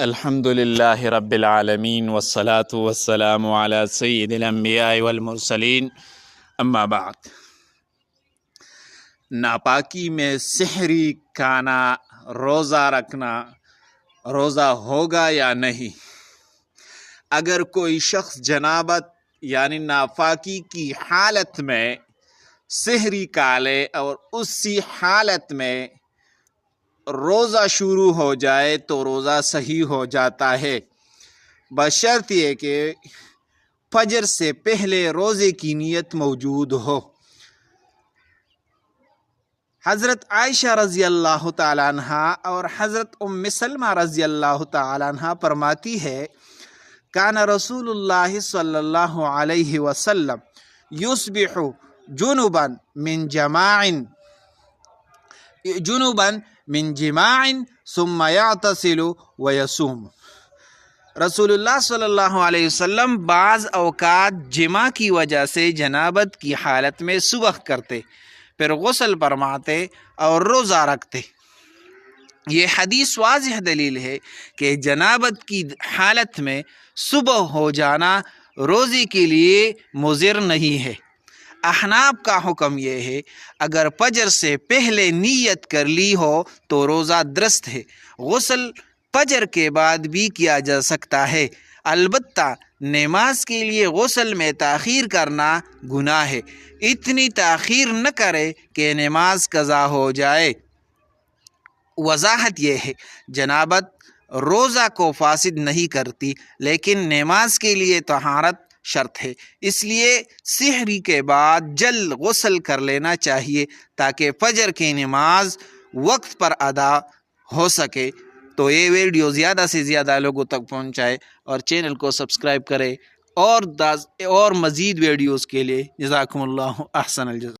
الحمدللہ رب العالمین والصلاة والسلام علی سید الانبیاء والمرسلین اما بعد۔ ناپاکی میں سحری کھانا روزہ رکھنا روزہ ہوگا یا نہیں؟ اگر کوئی شخص جنابت یعنی ناپاکی کی حالت میں سحری کھا لے اور اسی حالت میں روزہ شروع ہو جائے تو روزہ صحیح ہو جاتا ہے، بشرط یہ کہ فجر سے پہلے روزے کی نیت موجود ہو۔ حضرت عائشہ رضی اللہ تعالیٰ عنہ اور حضرت ام سلمہ رضی اللہ تعالیٰ عنہ فرماتی ہے، کان رسول اللہ صلی اللہ علیہ وسلم یصبح جنبا من جماع ثم یغتسل ویصوم۔ رسول اللہ صلی اللہ علیہ وسلم بعض اوقات جماع کی وجہ سے جنابت کی حالت میں صبح کرتے، پھر غسل فرماتے اور روزہ رکھتے۔ یہ حدیث واضح دلیل ہے کہ جنابت کی حالت میں صبح ہو جانا روزے کے لیے مضر نہیں ہے۔ احناف کا حکم یہ ہے، اگر فجر سے پہلے نیت کر لی ہو تو روزہ درست ہے۔ غسل فجر کے بعد بھی کیا جا سکتا ہے، البتہ نماز کے لیے غسل میں تاخیر کرنا گناہ ہے۔ اتنی تاخیر نہ کرے کہ نماز قضا ہو جائے۔ وضاحت یہ ہے، جنابت روزہ کو فاسد نہیں کرتی، لیکن نماز کے لیے طہارت شرط ہے، اس لیے سحری کے بعد جلد غسل کر لینا چاہیے تاکہ فجر کی نماز وقت پر ادا ہو سکے۔ تو یہ ویڈیو زیادہ سے زیادہ لوگوں تک پہنچائے اور چینل کو سبسکرائب کرے اور مزید ویڈیوز کے لیے جزاکم اللہ احسن الجزا۔